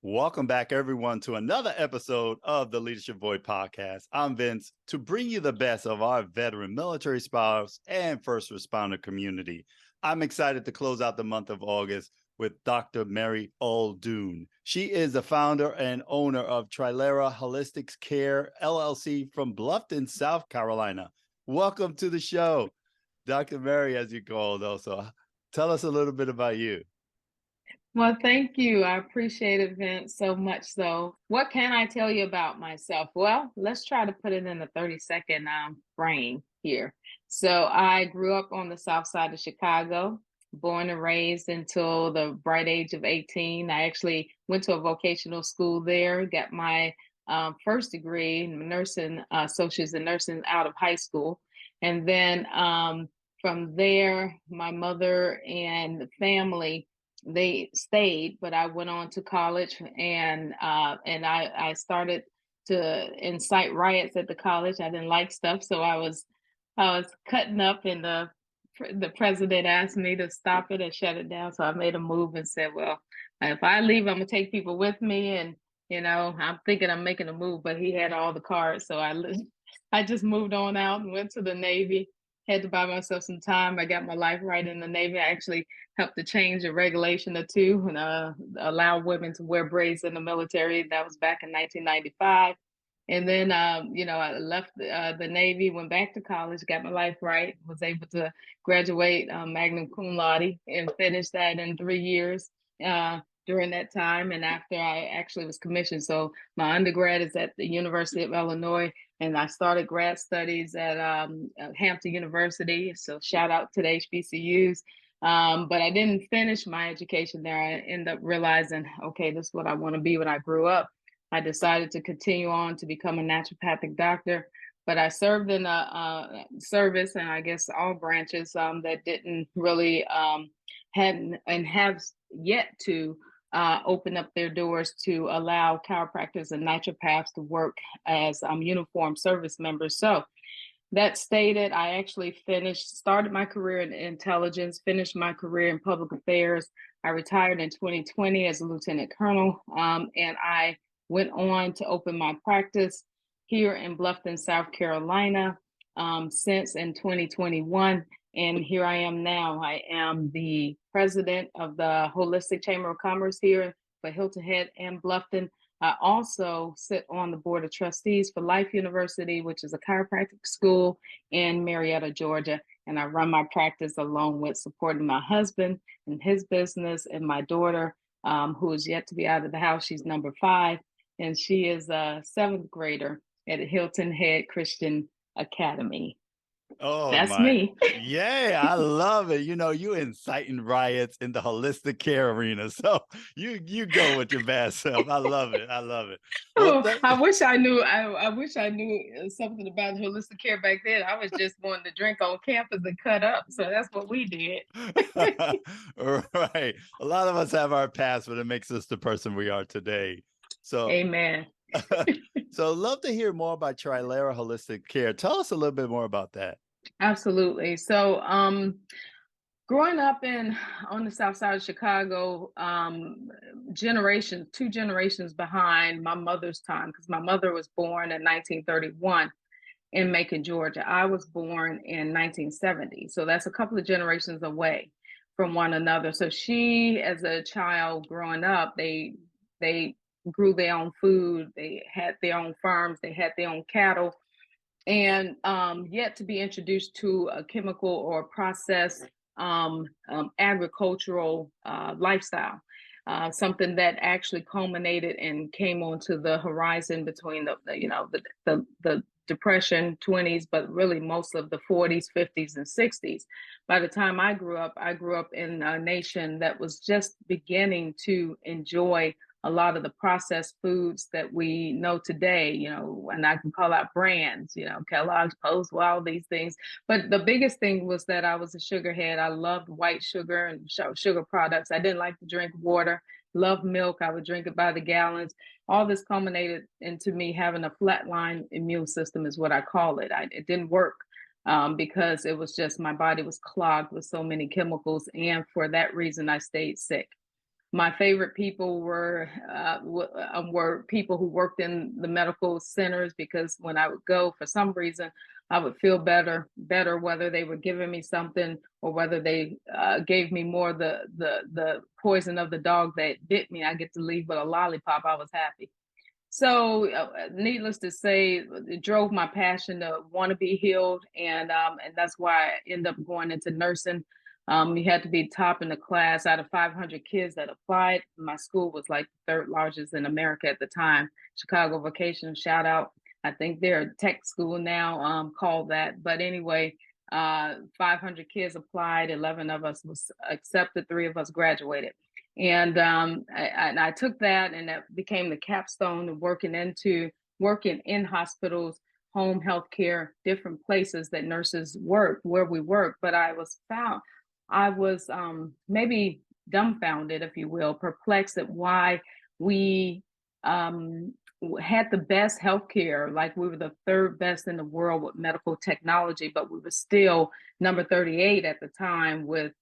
Welcome back, everyone, to another episode of the Leadership Void Podcast. I'm Vince, to bring you the best of our veteran military spouse and first responder community. I'm excited to close out the month of August with Dr. Mary Olodun. She is the founder and owner of Trilera Holistic Care, LLC from Bluffton, South Carolina. Welcome to the show, Dr. Mary, as you called also. Tell us a little bit about you. Well, thank you. I appreciate it, Vince, so much so. What can I tell you about myself? Well, let's try to put it in a 30-second frame here. So I grew up on the south side of Chicago, born and raised until the bright age of 18. I actually went to a vocational school there, got my first degree in nursing, associates in nursing out of high school. And then from there, my mother and the family, they stayed, but I went on to college, and I started to incite riots at the college. I didn't like stuff, so I was cutting up, and the president asked me to stop it and shut it down. So I made a move and said, well, if I leave, I'm gonna take people with me, and I'm thinking I'm making a move, but he had all the cards, so I just moved on out and went to the Navy. Had to buy myself some time. I got my life right in the Navy. I actually helped to change a regulation or two and allow women to wear braids in the military. That was back in 1995. And then, I left the Navy, went back to college, got my life right, was able to graduate magna cum laude and finish that in 3 years during that time. And after I actually was commissioned. So my undergrad is at the University of Illinois, and I started grad studies at Hampton University. So shout out to the HBCUs. But I didn't finish my education there. I ended up realizing, okay, this is what I want to be when I grew up. I decided to continue on to become a naturopathic doctor, but I served in a service, and I guess all branches that didn't really hadn't and have yet to open up their doors to allow chiropractors and naturopaths to work as uniformed service members. So that stated, I actually started my career in intelligence, finished my career in public affairs. I retired in 2020 as a lieutenant colonel, and I went on to open my practice here in Bluffton, South Carolina, since in 2021. And here I am now. I am the president of the Holistic Chamber of Commerce here for Hilton Head and Bluffton. I also sit on the board of trustees for Life University, which is a chiropractic school in Marietta, Georgia. And I run my practice along with supporting my husband and his business, and my daughter, who is yet to be out of the house. She's number 5, and she is a 7th grader at Hilton Head Christian Academy. Oh, That's me. Yeah, I love it. You inciting riots in the holistic care arena. So you go with your best self. I love it. I love it. Well, Oh, I wish I knew. I wish I knew something about holistic care back then. I was just wanting to drink on campus and cut up. So that's what we did. Right. A lot of us have our past, but it makes us the person we are today. So, Amen. so love to hear more about Trilera Holistic Care. Tell us a little bit more about that. Absolutely. So, growing up on the south side of Chicago, 2 generations behind my mother's time, because my mother was born in 1931 in Macon, Georgia. I was born in 1970. So that's a couple of generations away from one another. So she, as a child growing up, they grew their own food, they had their own farms, they had their own cattle, and yet to be introduced to a chemical or processed agricultural lifestyle, something that actually culminated and came onto the horizon between the Depression 20s, but really most of the 40s, 50s, and 60s. By the time I grew up in a nation that was just beginning to enjoy a lot of the processed foods that we know today, and I can call out brands, Kellogg's, Post, all these things. But the biggest thing was that I was a sugarhead. I loved white sugar and sugar products. I didn't like to drink water, loved milk. I would drink it by the gallons. All this culminated into me having a flatline immune system, is what I call it. It didn't work. Because it was just, my body was clogged with so many chemicals. And for that reason, I stayed sick. My favorite people were people who worked in the medical centers, because when I would go, for some reason, I would feel better, whether they were giving me something or whether they gave me more the poison of the dog that bit me. I get to leave with a lollipop. I was happy. So, needless to say, it drove my passion to want to be healed, and that's why I ended up going into nursing. You had to be top in the class out of 500 kids that applied. My school was like the third largest in America at the time. Chicago Vocational, shout out. I think they're a tech school now, called that. But anyway, 500 kids applied. 11 of us was accepted. 3 of us graduated. And I took that, and that became the capstone of working in hospitals, home health care, different places that nurses work, where we work. But I was maybe dumbfounded, if you will, perplexed at why we had the best healthcare. Like, we were the 3rd best in the world with medical technology, but we were still number 38 at the time with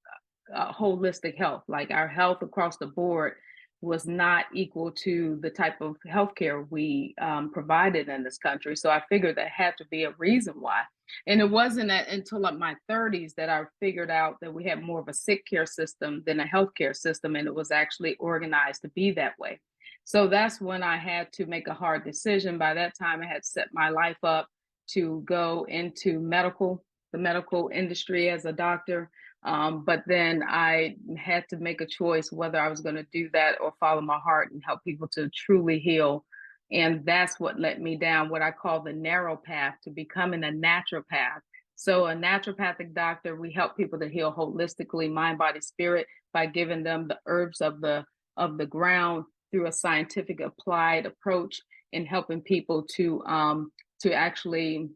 holistic health. Like, our health across the board was not equal to the type of healthcare we provided in this country. So I figured there had to be a reason why. And it wasn't until like my 30s that I figured out that we had more of a sick care system than a healthcare system, and it was actually organized to be that way. So that's when I had to make a hard decision. By that time, I had set my life up to go into the medical industry as a doctor. But then I had to make a choice whether I was going to do that or follow my heart and help people to truly heal. And that's what led me down what I call the narrow path to becoming a naturopath. So a naturopathic doctor, we help people to heal holistically, mind, body, spirit, by giving them the herbs of the ground through a scientific applied approach, and helping people to actually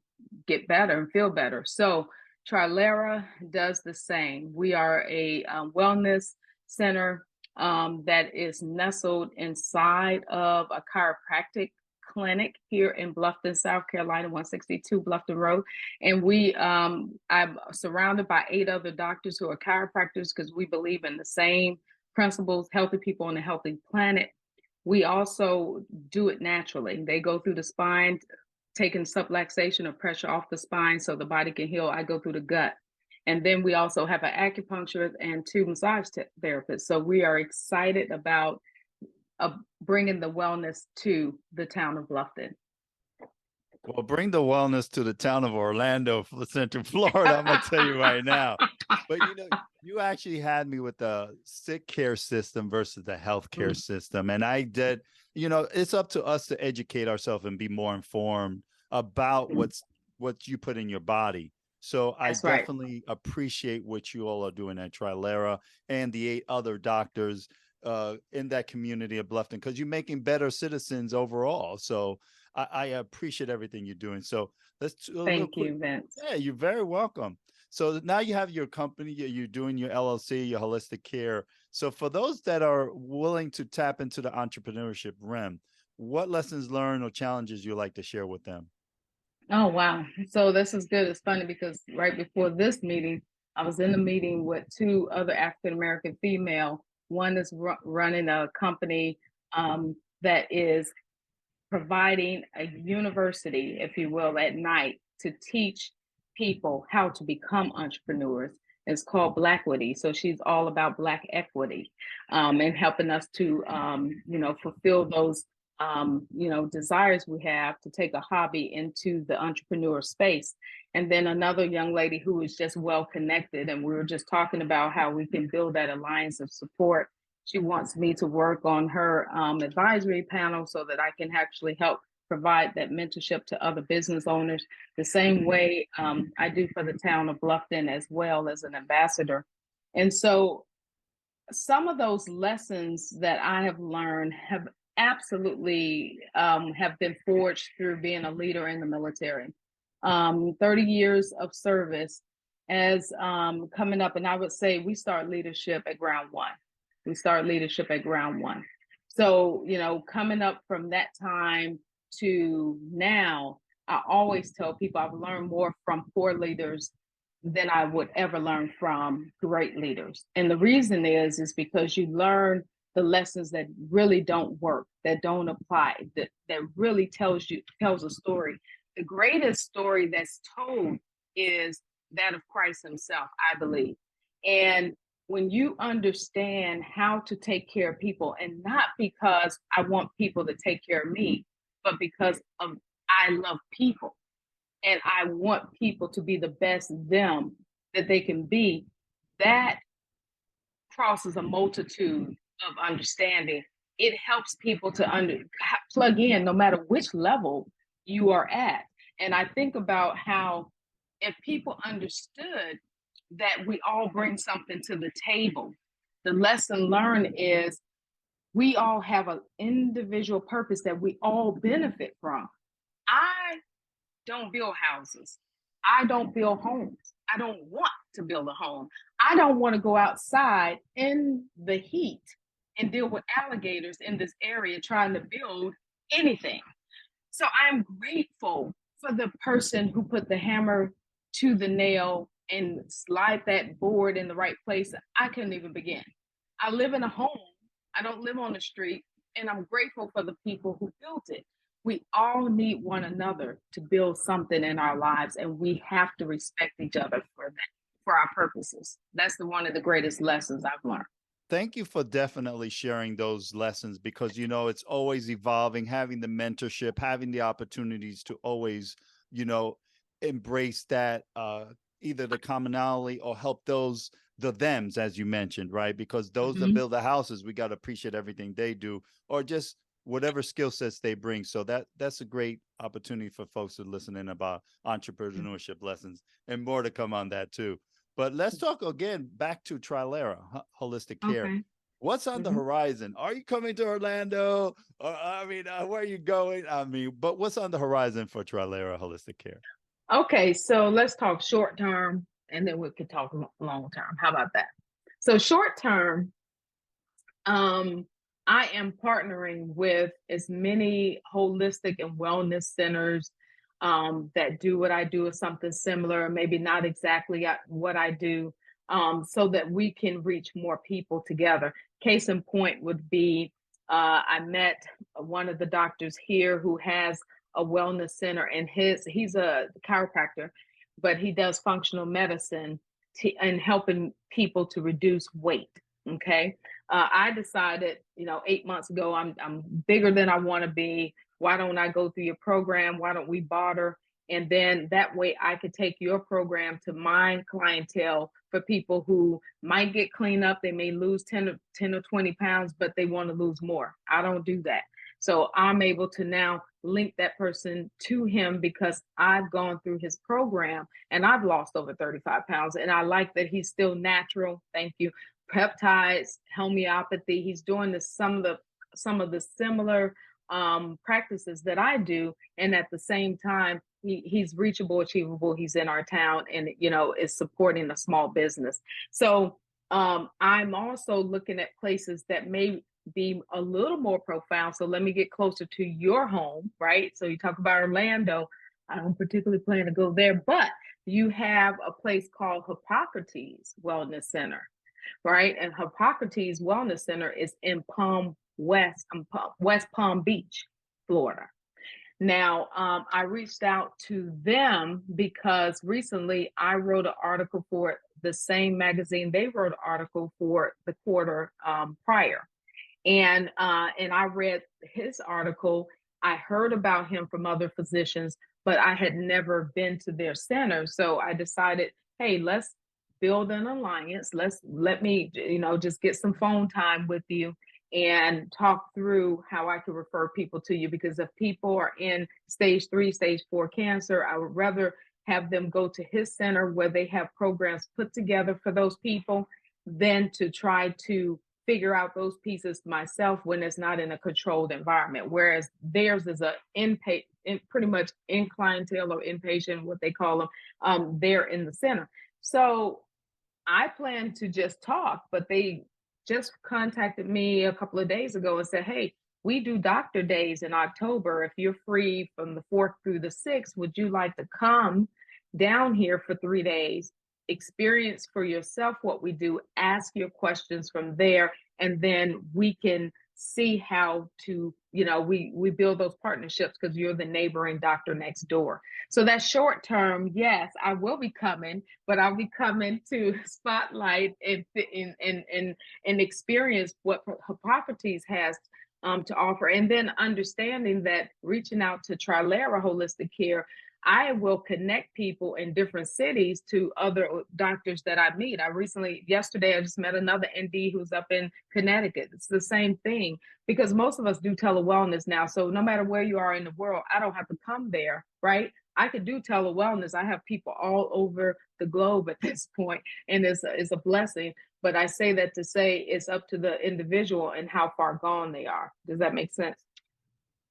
get better and feel better. So Trilera does the same. We are a wellness center that is nestled inside of a chiropractic clinic here in Bluffton, South Carolina, 162 Bluffton Road. And I'm surrounded by 8 other doctors who are chiropractors, because we believe in the same principles: healthy people on a healthy planet. We also do it naturally. They go through the spine, taking subluxation or pressure off the spine so the body can heal. I go through the gut. And then we also have an acupuncturist and 2 massage therapists. So we are excited about bringing the wellness to the town of Bluffton. Well, bring the wellness to the town of Orlando, Central Florida. I'm going to tell you right now. But, you actually had me with the sick care system versus the healthcare system. And I did, it's up to us to educate ourselves and be more informed about what you put in your body. So That's I definitely appreciate what you all are doing at Trilera and the 8 other doctors in that community of Bluffton, because you're making better citizens overall. So I appreciate everything you're doing. So let's thank you, Vince. Yeah, you're very welcome. So now you have your company, you're doing your LLC, your holistic care. So for those that are willing to tap into the entrepreneurship realm, what lessons learned or challenges you like to share with them? Oh, wow. So this is good. It's funny because right before this meeting, I was in a meeting with 2 other African-American female. One is running a company that is providing a university, if you will, at night to teach people how to become entrepreneurs. It's called Blackwity. So she's all about Black equity and helping us to, fulfill those, desires we have to take a hobby into the entrepreneur space. And then another young lady who is just well connected. And we were just talking about how we can build that alliance of support. She wants me to work on her advisory panel so that I can actually help provide that mentorship to other business owners the same way I do for the town of Bluffton as well as an ambassador. And so some of those lessons that I have learned have absolutely have been forged through being a leader in the military. 30 years of service as coming up, and I would say we start leadership at ground one. So, coming up from that time to now, I always tell people I've learned more from poor leaders than I would ever learn from great leaders. And the reason is because you learn the lessons that really don't work, that don't apply, that really tells a story. The greatest story that's told is that of Christ himself, I believe. And when you understand how to take care of people, and not because I want people to take care of me, but because of I love people and I want people to be the best them that they can be, that crosses a multitude of understanding. It helps people to plug in no matter which level you are at. And I think about how if people understood that we all bring something to the table, the lesson learned is we all have an individual purpose that we all benefit from. I don't build houses. I don't build homes. I don't want to build a home. I don't want to go outside in the heat and deal with alligators in this area trying to build anything. So I'm grateful for the person who put the hammer to the nail and slide that board in the right place. I couldn't even begin. I live in a home. I don't live on the street. And I'm grateful for the people who built it. We all need one another to build something in our lives, and we have to respect each other for that, for our purposes. That's one of the greatest lessons I've learned. Thank you for definitely sharing those lessons, because, you know, it's always evolving, having the mentorship, having the opportunities to always, you know, embrace that, either the commonality or help those, the thems, as you mentioned, right? Because those that build the houses, we got to appreciate everything they do, or just whatever skill sets they bring. So that's a great opportunity for folks to listen in about entrepreneurship lessons, and more to come on that too. But let's talk again back to Trilera Holistic Care. Okay. What's on the horizon? Are you coming to Orlando? Or, I mean, where are you going? I mean, but what's on the horizon for Trilera Holistic Care? Okay, so let's talk short term, and then we could talk long term. How about that? So short term, I am partnering with as many holistic and wellness centers that do what I do, or something similar, maybe not exactly what I do, so that we can reach more people together. Case in point would be I met one of the doctors here who has a wellness center, and he's a chiropractor, but he does functional medicine and helping people to reduce weight. Okay. I decided, 8 months ago, I'm bigger than I want to be. Why don't I go through your program? Why don't we barter? And then that way I could take your program to my clientele for people who might get clean up. They may lose 10 or 20 pounds, but they want to lose more. I don't do that. So I'm able to now link that person to him because I've gone through his program and I've lost over 35 pounds. And I like that he's still natural. Thank you. Peptides, homeopathy. He's doing some of the similar practices that I do, and at the same time, he's reachable, achievable. He's in our town, and is supporting a small business. So I'm also looking at places that may be a little more profound. So let me get closer to your home, right? So you talk about Orlando. I don't particularly plan to go there, but you have a place called Hippocrates Wellness Center. Right. And Hippocrates Wellness Center is in West Palm Beach, Florida. Now, I reached out to them because recently I wrote an article for the same magazine. They wrote an article for the quarter prior. And I read his article. I heard about him from other physicians, but I had never been to their center. So I decided, hey, let's build an alliance. Let me, just get some phone time with you and talk through how I could refer people to you. Because if people are in stage 3, stage 4 cancer, I would rather have them go to his center where they have programs put together for those people than to try to figure out those pieces myself when it's not in a controlled environment. Whereas theirs is pretty much in clientele or inpatient, what they call them, they're in the center. So I plan to just talk, but they just contacted me a couple of days ago and said, hey, we do doctor days in October. If you're free from the 4th through the 6th, would you like to come down here for 3 days experience for yourself what we do, ask your questions from there, and then we can see how to, we build those partnerships because you're the neighboring doctor next door. So that short term, yes, I will be coming, but I'll be coming to spotlight and experience what Hippocrates has to offer. And then understanding that reaching out to Trilera Holistic Care, I will connect people in different cities to other doctors that I meet. Yesterday, I just met another ND who's up in Connecticut. It's the same thing because most of us do telewellness now. So no matter where you are in the world, I don't have to come there, right? I could do telewellness. I have people all over the globe at this point, and it's a blessing. But I say that to say it's up to the individual and how far gone they are. Does that make sense?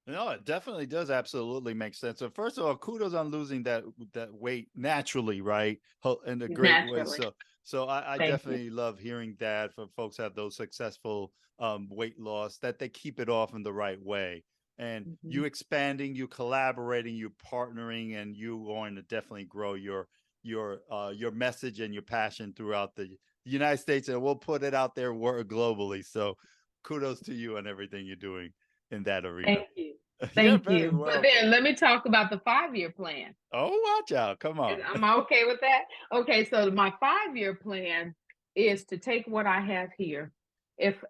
No, it definitely does absolutely make sense. So first of all, kudos on losing that weight naturally, right? In a great way. Naturally. So I Thank definitely you. love hearing that for folks have those successful weight loss, that they keep it off in the right way. And you expanding, you collaborating, you partnering, and you going to definitely grow your message and your passion throughout the United States, and we'll put it out there globally. So kudos to you and everything you're doing in that arena. Thank you. You're Thank very you. But welcome. then let me talk about the 5-year plan. Oh, watch out. Come on. Am I okay with that? Okay, so my 5-year plan is to take what I have here. If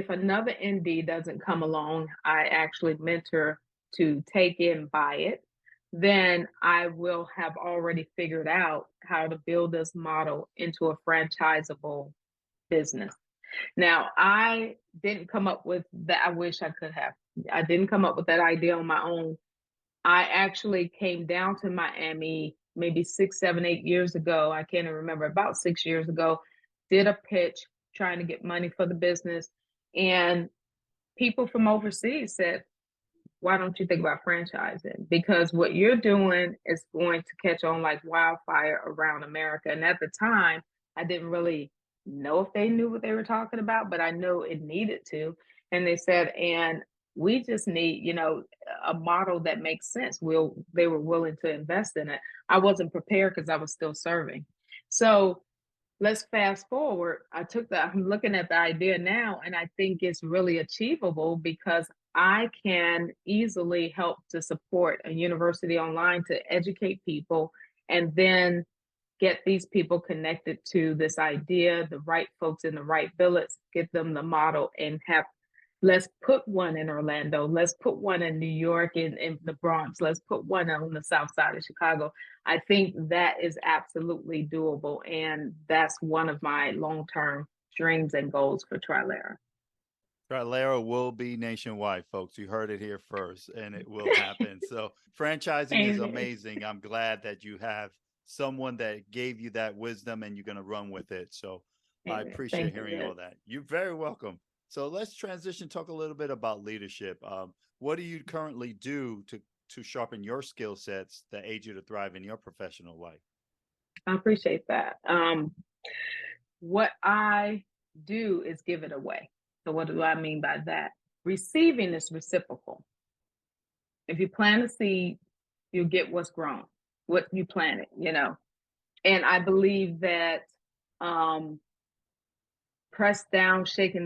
another ND doesn't come along, I actually mentor to take and buy it. Then I will have already figured out how to build this model into a franchisable business. Now, I didn't come up with that. I wish I could have. I didn't come up with that idea on my own. I actually came down to Miami maybe 6, 7, 8 years ago. I can't even remember, about 6 years ago, did a pitch trying to get money for the business. And people from overseas said, why don't you think about franchising? Because what you're doing is going to catch on like wildfire around America. And at the time, I didn't really know if they knew what they were talking about, but I know it needed to. And they said, and we just need, a model that makes sense. They were willing to invest in it. I wasn't prepared because I was still serving. So let's fast forward. I'm looking at the idea now, and I think it's really achievable because I can easily help to support a university online to educate people and then get these people connected to this idea, the right folks in the right billets, get them the model, and let's put one in Orlando, let's put one in New York, in the Bronx, let's put one on the south side of Chicago. I think that is absolutely doable. And that's one of my long-term dreams and goals for Trilera. Trilera will be nationwide, folks. You heard it here first, and it will happen. So franchising is amazing. I'm glad that you have someone that gave you that wisdom and you're going to run with it. So I appreciate hearing all that. You're very welcome. So let's transition, talk a little bit about leadership. What do you currently do to sharpen your skill sets that aid you to thrive in your professional life? I appreciate that. What I do is give it away. So what do I mean by that? Receiving is reciprocal. If you plant a seed, you get what's grown, what you planted, And I believe that pressed down, shaken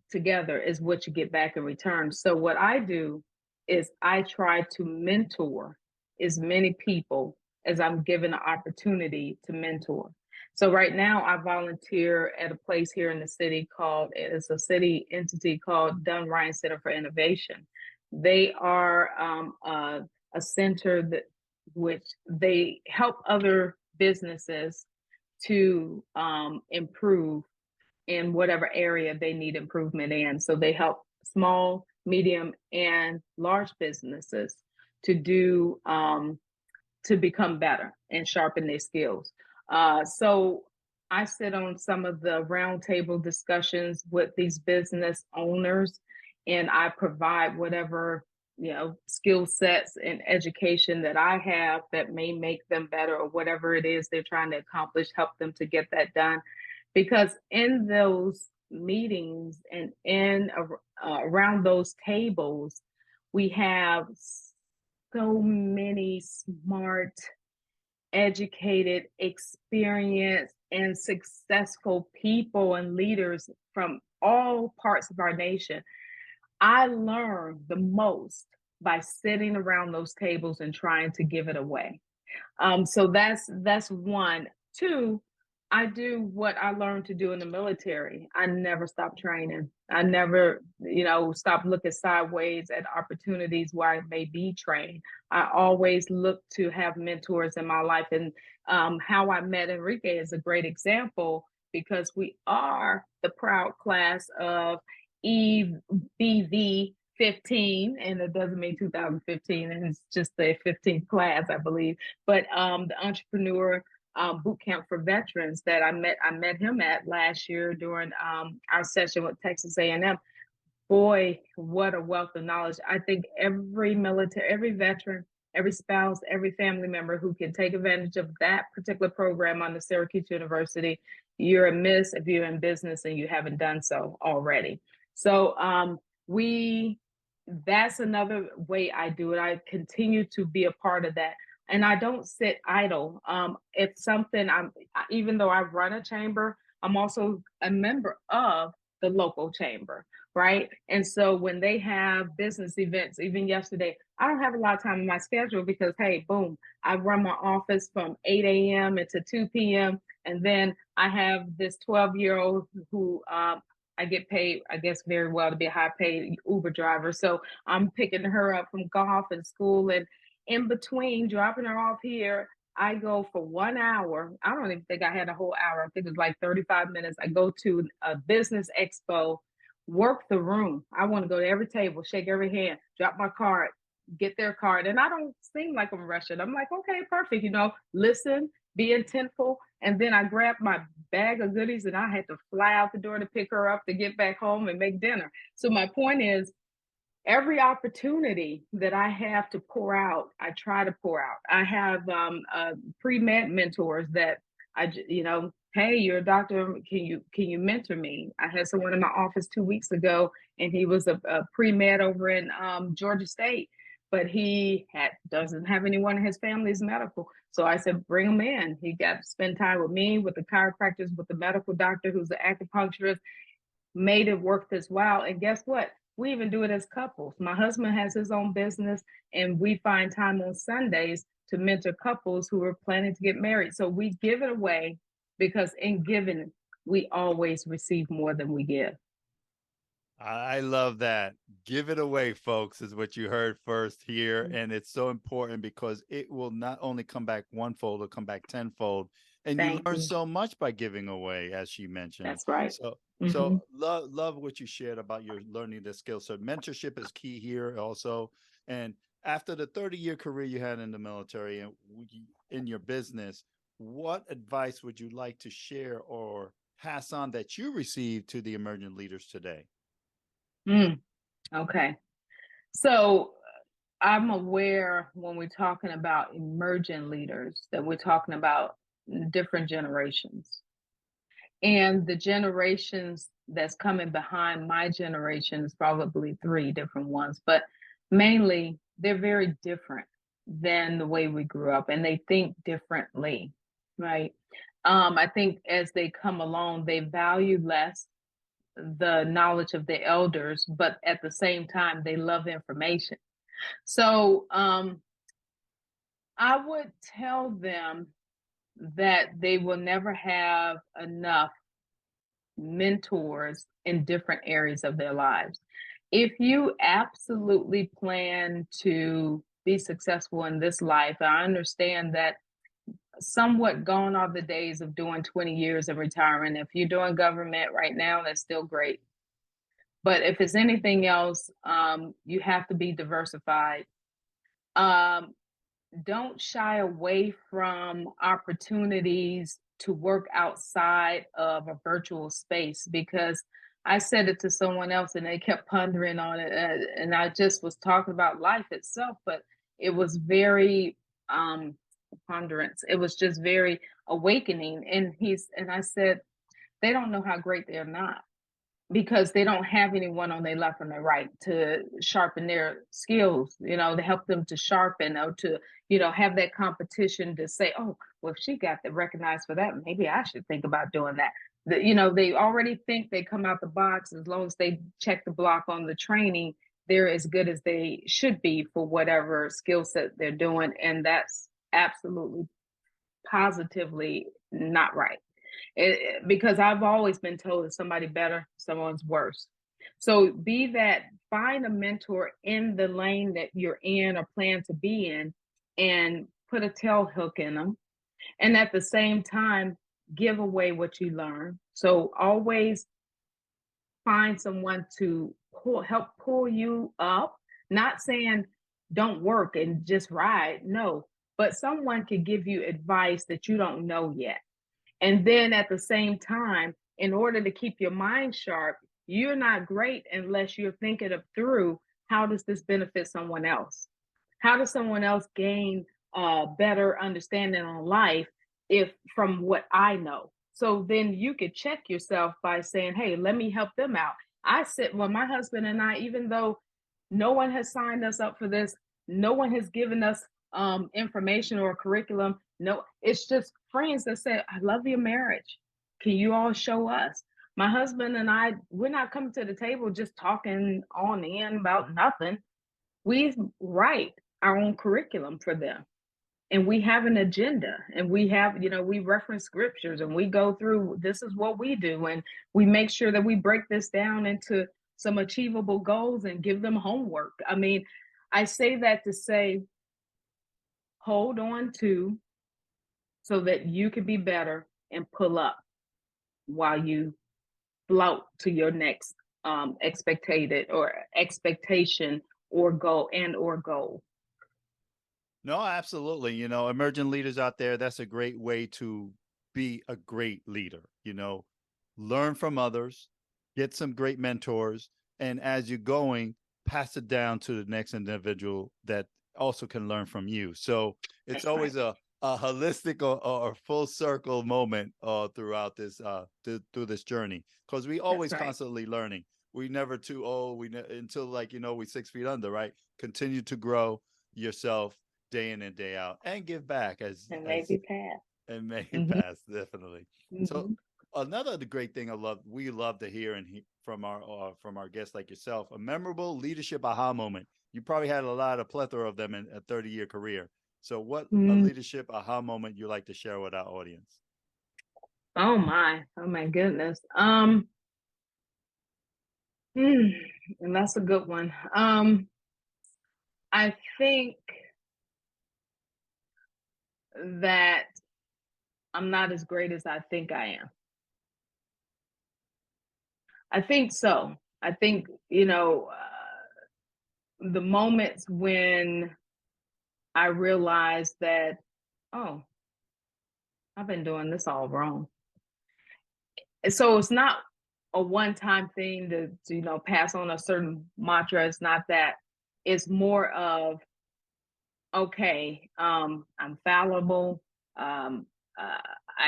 together is what you get back in return. So what I do is I try to mentor as many people as I'm given an opportunity to mentor. So right now I volunteer at a place here in the city it's a city entity called Dunn Ryan Center for Innovation. They are a center which they help other businesses to improve in whatever area they need improvement in. So they help small, medium, and large businesses to become better and sharpen their skills. So I sit on some of the roundtable discussions with these business owners, and I provide whatever skill sets and education that I have that may make them better, or whatever it is they're trying to accomplish, help them to get that done. Because in those meetings and around those tables, we have so many smart educated, experienced, and successful people and leaders from all parts of our nation. I learned the most by sitting around those tables and trying to give it away. So that's one. Two, I do what I learned to do in the military. I never stop training. I never, stop looking sideways at opportunities where I may be trained. I always look to have mentors in my life. And how I met Enrique is a great example because we are the proud class of EBV 15, and it doesn't mean 2015, and it's just the 15th class, I believe. But the entrepreneur boot camp for veterans that I met him at last year during our session with Texas A&M. Boy, what a wealth of knowledge. I think every military, every veteran, every spouse, every family member who can take advantage of that particular program on the Syracuse University, you're amiss if you're in business and you haven't done so already. So that's another way I do it. I continue to be a part of that. And I don't sit idle. It's something even though I run a chamber, I'm also a member of the local chamber, right? And so when they have business events, even yesterday, I don't have a lot of time in my schedule because, hey, boom, I run my office from 8 a.m. to 2 p.m. And then I have this 12-year-old who I get paid, I guess, very well to be a high paid Uber driver. So I'm picking her up from golf and school. And in between dropping her off here, I go for 1 hour. I don't even think I had a whole hour. I think it was like 35 minutes. I go to a business expo, work the room. I want to go to every table, shake every hand, drop my card, get their card. And I don't seem like I'm rushing. I'm like, okay, perfect. Listen, be intentful. And then I grabbed my bag of goodies and I had to fly out the door to pick her up to get back home and make dinner. So my point is, every opportunity that I have to pour out, I try to pour out. I have pre-med mentors that hey, you're a doctor. Can you mentor me? I had someone in my office 2 weeks ago, and he was a pre-med over in Georgia State, but he doesn't have anyone in his family's medical. So I said, bring him in. He got to spend time with me, with the chiropractors, with the medical doctor who's the acupuncturist, made it work this while. And guess what? We even do it as couples. My husband has his own business, and we find time on Sundays to mentor couples who are planning to get married. So we give it away because in giving, we always receive more than we give. I love that. Give it away, folks, is what you heard first here. Mm-hmm. And it's so important because it will not only come back onefold, it'll come back tenfold. And you learn so much by giving away, as she mentioned. That's right. So love what you shared about your learning the skill. So mentorship is key here also. And after the 30-year career you had in the military and in your business, what advice would you like to share or pass on that you received to the emerging leaders today? Okay. So I'm aware when we're talking about emerging leaders that we're talking about different generations. And the generations that's coming behind my generation is probably 3 different ones, but mainly they're very different than the way we grew up, and they think differently, right? I think as they come along, they value less the knowledge of the elders, but at the same time, they love information. So I would tell them that they will never have enough mentors in different areas of their lives. If you absolutely plan to be successful in this life, I understand that somewhat gone are the days of doing 20 years and retiring. If you're doing government right now, that's still great. But if it's anything else, you have to be diversified. Don't shy away from opportunities to work outside of a virtual space, because I said it to someone else and they kept pondering on it. And I just was talking about life itself, but it was very ponderance. It was just very awakening. And I said, they don't know how great they're not. because they don't have anyone on their left and their right to sharpen their skills, to help them to sharpen, or to, have that competition to say, oh, well, if she got the recognized for that, maybe I should think about doing that. They already think they come out the box. As long as they check the block on the training, they're as good as they should be for whatever skill set they're doing. And that's absolutely positively not right. Because I've always been told that somebody better, someone's worse. So find a mentor in the lane that you're in or plan to be in, and put a tail hook in them. And at the same time, give away what you learn. So always find someone to help pull you up, not saying don't work and just ride. No, but someone can give you advice that you don't know yet. And then at the same time, in order to keep your mind sharp, you're not great unless you're thinking of through, how does this benefit someone else? How does someone else gain better understanding on life from what I know? So then you could check yourself by saying, hey, let me help them out. My husband and I, even though no one has signed us up for this, no one has given us information or curriculum. No, it's just friends that say, I love your marriage. Can you all show us? My husband and I, we're not coming to the table just talking on the end about nothing. We write our own curriculum for them. And we have an agenda, and we have, we reference scriptures, and we go through, this is what we do. And we make sure that we break this down into some achievable goals and give them homework. I mean, I say that to say, hold on to, so that you can be better and pull up while you float to your next expectation or goal. No, absolutely. Emerging leaders out there, that's a great way to be a great leader. Learn from others, get some great mentors, and as you're going, pass it down to the next individual that also can learn from you. So it's always a holistic or full circle moment throughout this through this journey, because we always constantly learning. We never too old. Until we 6 feet under, right? Continue to grow yourself day in and day out, and give back maybe pass. And make it pass, definitely. So another great thing we love to hear from our guests like yourself, a memorable leadership aha moment. You probably had a plethora of them in a 30-year career. So what a leadership aha moment you like to share with our audience? Oh my goodness. And that's a good one. I think that I'm not as great as I think I am. I think so. I think, the moments when I realized that, oh, I've been doing this all wrong. And so it's not a one-time thing to pass on a certain mantra. It's not that. It's more of, okay, I'm fallible. I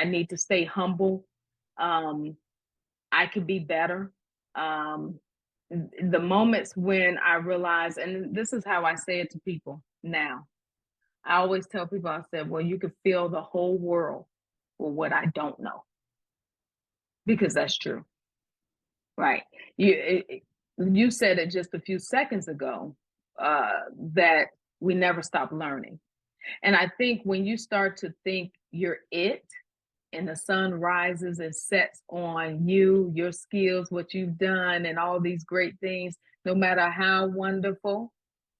need to stay humble. I could be better. The moments when I realize, and this is how I say it to people now. I always tell people, I said, well, you could fill the whole world with what I don't know. Because that's true. Right. You said it just a few seconds ago, that we never stop learning. And I think when you start to think you're it, and the sun rises and sets on you, your skills, what you've done, and all these great things, no matter how wonderful,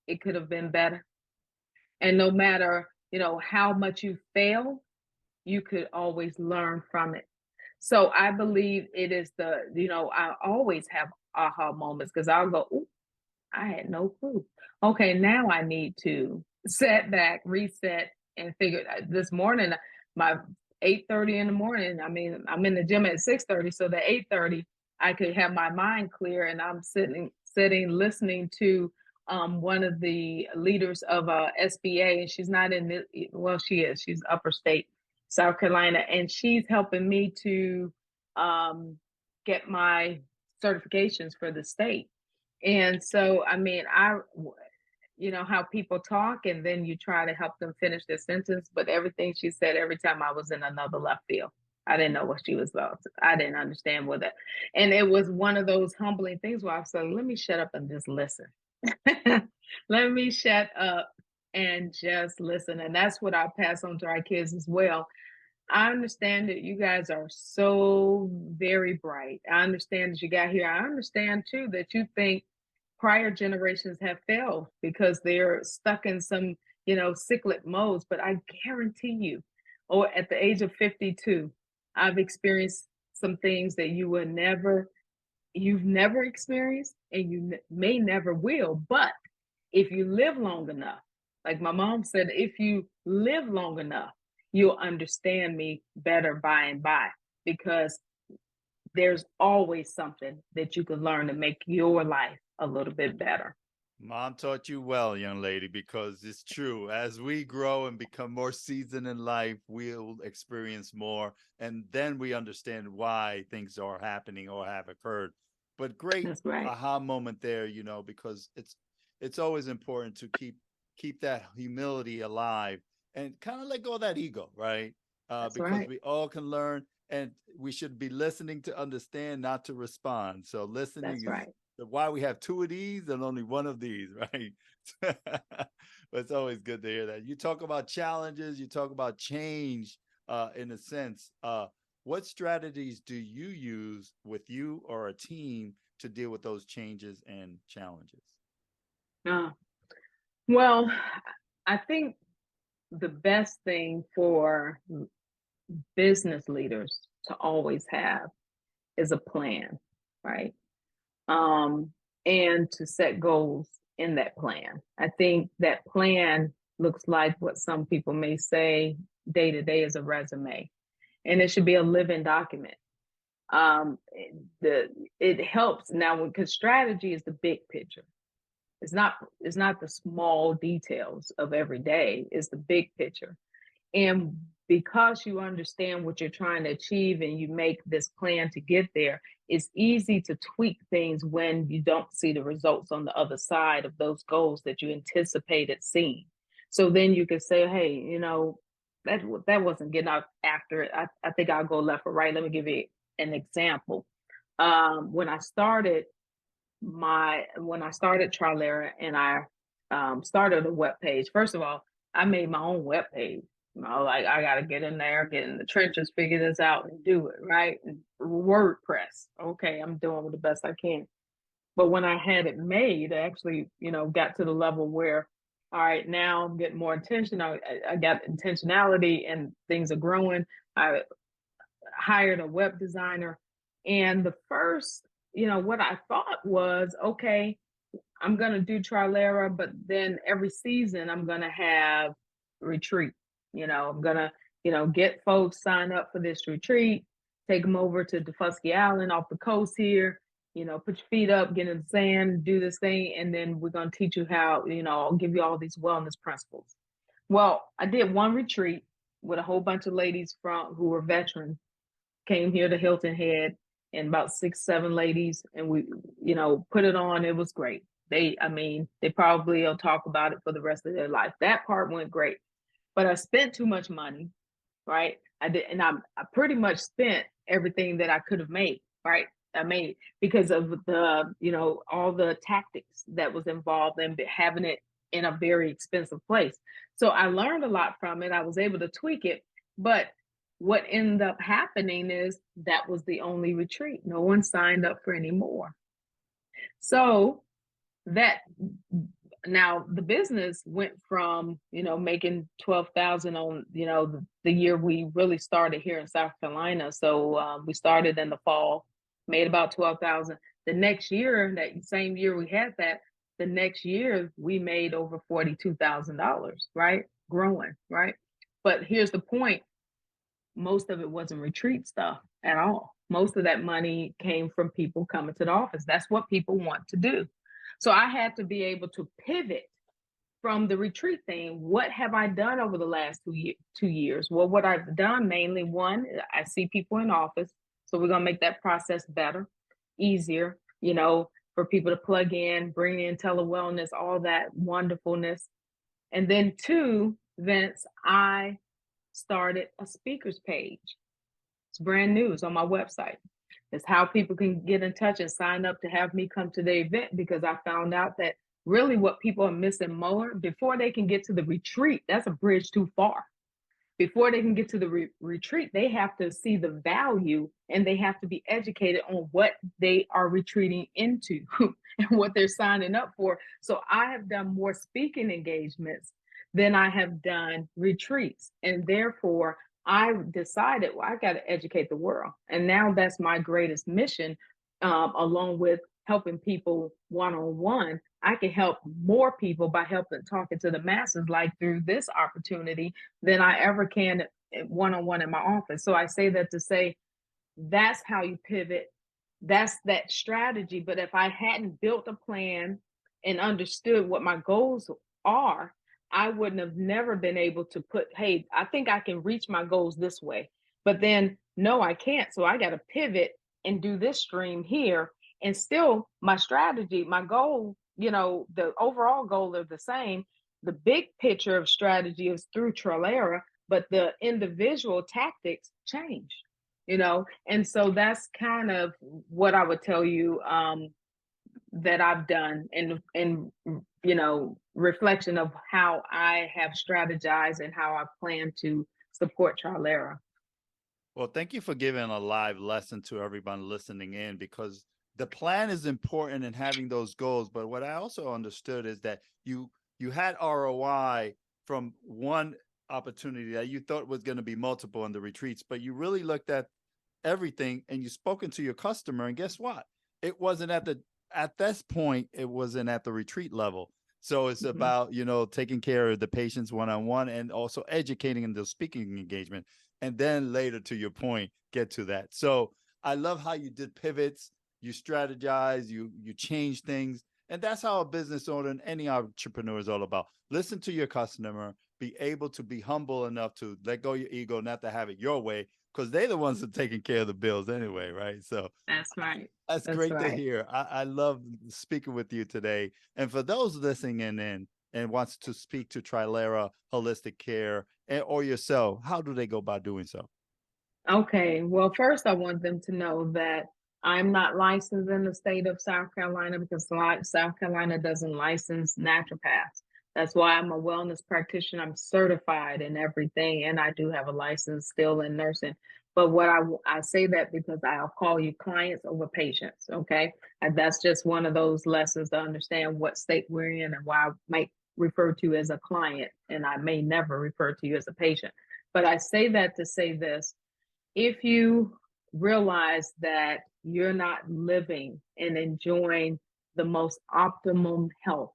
it could have been better. And no matter, how much you fail, you could always learn from it. So I believe it is I always have aha moments, because I'll go, ooh, I had no clue. Okay, now I need to set back, reset, and figure. This morning, my 8:30 in the morning, I mean, I'm in the gym at 6:30, so the 8:30, I could have my mind clear, and I'm sitting, listening to one of the leaders of SBA, and she's not in the, well, she is, she's upper state, South Carolina, and she's helping me to get my certifications for the state. And so, I mean, you know how people talk and then you try to help them finish their sentence, but everything she said, every time I was in another left field. I didn't know what she was about. I didn't understand what that. And it was one of those humbling things where I said, let me shut up and just listen. Let me shut up and just listen. And that's what I pass on to our kids as well. I understand that you guys are so very bright. I understand that you got here. I understand too that you think prior generations have failed because they're stuck in some, you know, cyclic modes. But I guarantee you, or at the age of 52, I've experienced some things that you've never experienced, and you may never will. But if you live long enough, like my mom said, if you live long enough, you'll understand me better by and by, because there's always something that you can learn to make your life a little bit better. Mom taught you well, young lady, because it's true. As we grow and become more seasoned in life, we'll experience more, and then we understand why things are happening or have occurred. But great That's right. aha moment there, you know, because it's always important to keep that humility alive and kind of let go of that ego, right? That's Because right. we all can learn, and we should be listening to understand, not to respond. So listening That's is right. why we have two of these and only one of these, right? But it's always good to hear that. You talk about challenges, you talk about change, in a sense. What strategies do you use with you or a team to deal with those changes and challenges? Uh, well, I think the best thing for business leaders to always have is a plan, right? Um, and to set goals in that plan. I think that plan looks like what some people may say day to day is a resume, and it should be a living document. Um, it helps now because strategy is the big picture. It's not the small details of every day. It's the big picture. And because you understand what you're trying to achieve and you make this plan to get there, it's easy to tweak things when you don't see the results on the other side of those goals that you anticipated seeing. So then you can say, hey, you know, that wasn't getting out after it. I think I'll go left or right. Let me give you an example. When I started Trilera, and I started a web page. First of all, I made my own web page. You know, like I got to get in there, get in the trenches, figure this out, and do it right. And WordPress, okay, I'm doing the best I can. But when I had it made, I actually, you know, got to the level where, all right, now I'm getting more attention. I got intentionality, and things are growing. I hired a web designer, and the first, you know, what I thought was, okay, I'm going to do Trilera, but then every season I'm going to have retreat. You know, I'm going to, you know, get folks sign up for this retreat, take them over to Defusky Island off the coast here, you know, put your feet up, get in the sand, do this thing. And then we're going to teach you how, you know, I'll give you all these wellness principles. Well, I did one retreat with a whole bunch of ladies who were veterans, came here to Hilton Head, and about 6, 7 ladies, and we, you know, put it on. It was great. They probably will talk about it for the rest of their life. That part went great, but I spent too much money, right? I did, and I pretty much spent everything that I could have made, right? I made because of the, you know, all the tactics that was involved in having it in a very expensive place. So I learned a lot from it. I was able to tweak it, but what ended up happening is that was the only retreat. No one signed up for any more. So that now the business went from, you know, making 12,000 on, you know, the year we really started here in South Carolina. So we started in the fall, made about 12,000. The next year, that same year we had that, the next year we made over $42,000, right? Growing, right? But here's the point. Most of it wasn't retreat stuff at all. Most of that money came from people coming to the office. That's what people want to do. So I had to be able to pivot from the retreat thing. What have I done over the last 2 years? Well, what I've done mainly, one, I see people in office. So we're going to make that process better. easier, you know, for people to plug in, bring in telewellness, all that wonderfulness. And then two, Vince, I started a speakers page. It's brand new. It's on my website. It's how people can get in touch and sign up to have me come to the event, because I found out that really what people are missing more before they can get to the retreat, that's a bridge too far. Before they can get to the retreat, they have to see the value and they have to be educated on what they are retreating into and what they're signing up for. So I have done more speaking engagements than I have done retreats. And therefore, I decided, well, I got to educate the world. And now that's my greatest mission, along with helping people one-on-one. I can help more people by talking to the masses, like through this opportunity, than I ever can one-on-one in my office. So I say that to say, that's how you pivot. That's that strategy. But if I hadn't built a plan and understood what my goals are, I wouldn't have never been able to put, hey, I think I can reach my goals this way. But then, no, I can't. So I got to pivot and do this stream here. And still, my strategy, my goal, you know, the overall goal are the same. The big picture of strategy is through Trilera, but the individual tactics change, you know. And so that's kind of what I would tell you, that I've done in you know, reflection of how I have strategized and how I plan to support Trilera. Well, thank you for giving a live lesson to everyone listening in, because the plan is important in having those goals. But what I also understood is that you had ROI from one opportunity that you thought was going to be multiple in the retreats, but you really looked at everything and you spoken to your customer. And guess what? It wasn't at this point, it wasn't at the retreat level. So it's about, you know, taking care of the patients one-on-one and also educating in the speaking engagement. And then later, to your point, get to that. So I love how you did pivots, you strategize, you change things. And that's how a business owner and any entrepreneur is all about. Listen to your customer, be able to be humble enough to let go of your ego, not to have it your way, because they're the ones that are taking care of the bills anyway, right? So That's right. that's That's great to right. hear. I love speaking with you today. And for those listening in and wants to speak to Trilera Holistic Care or yourself, how do they go about doing so? Okay. Well, first, I want them to know that I'm not licensed in the state of South Carolina, because South Carolina doesn't license naturopaths. That's why I'm a wellness practitioner. I'm certified in everything, and I do have a license still in nursing. But what I say that because I'll call you clients over patients. Okay, and that's just one of those lessons to understand what state we're in and why I might refer to you as a client, and I may never refer to you as a patient. But I say that to say this: if you realize that you're not living and enjoying the most optimum health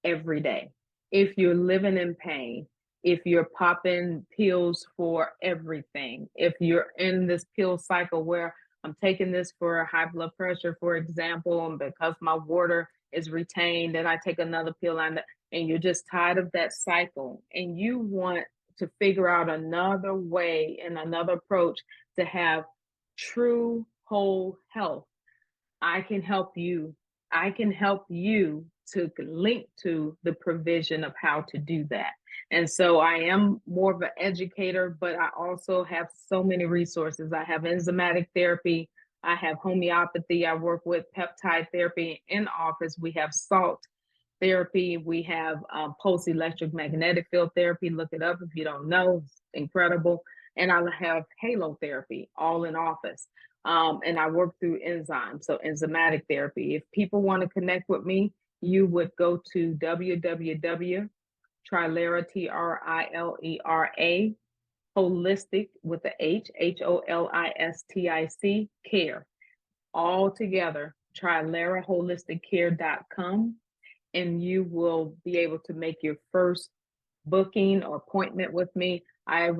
every day, if you're living in pain, if you're popping pills for everything, if you're in this pill cycle where I'm taking this for high blood pressure, for example, and because my water is retained, and I take another pill, and you're just tired of that cycle, and you want to figure out another way and another approach to have true whole health, I can help you. I can help you to link to the provision of how to do that. And so I am more of an educator, but I also have so many resources. I have enzymatic therapy. I have homeopathy. I work with peptide therapy in office. We have salt therapy. We have pulse electric magnetic field therapy. Look it up if you don't know. It's incredible. And I have halo therapy, all in office. And I work through enzymes, so enzymatic therapy. If people want to connect with me, you would go to www.trilera, Trilera, holistic with the holistic care, all together, TrileraHolisticCare.com, and you will be able to make your first booking or appointment with me. I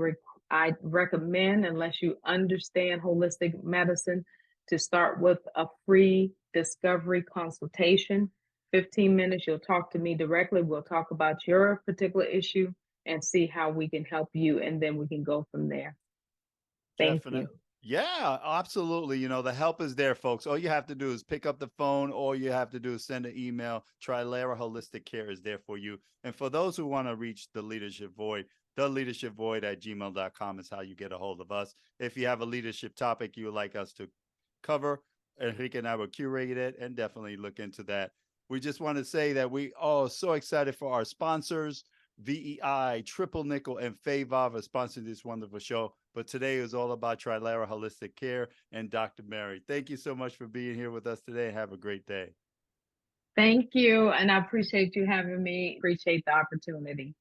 recommend, unless you understand holistic medicine, to start with a free discovery consultation. 15 minutes, you'll talk to me directly. We'll talk about your particular issue and see how we can help you, and then we can go from there. Thank you. Yeah, absolutely. You know, the help is there, folks. All you have to do is pick up the phone. All you have to do is send an email. Trilera Holistic Care is there for you. And for those who want to reach the Leadership Void, theleadershipvoid@gmail.com is how you get a hold of us. If you have a leadership topic you would like us to cover, Enrique and I will curate it and definitely look into that. We just want to say that we are so excited for our sponsors. VEI, Triple Nickel, and FAVOB are sponsoring this wonderful show. But today is all about Trilera Holistic Care and Dr. Mary. Thank you so much for being here with us today. Have a great day. Thank you. And I appreciate you having me. Appreciate the opportunity.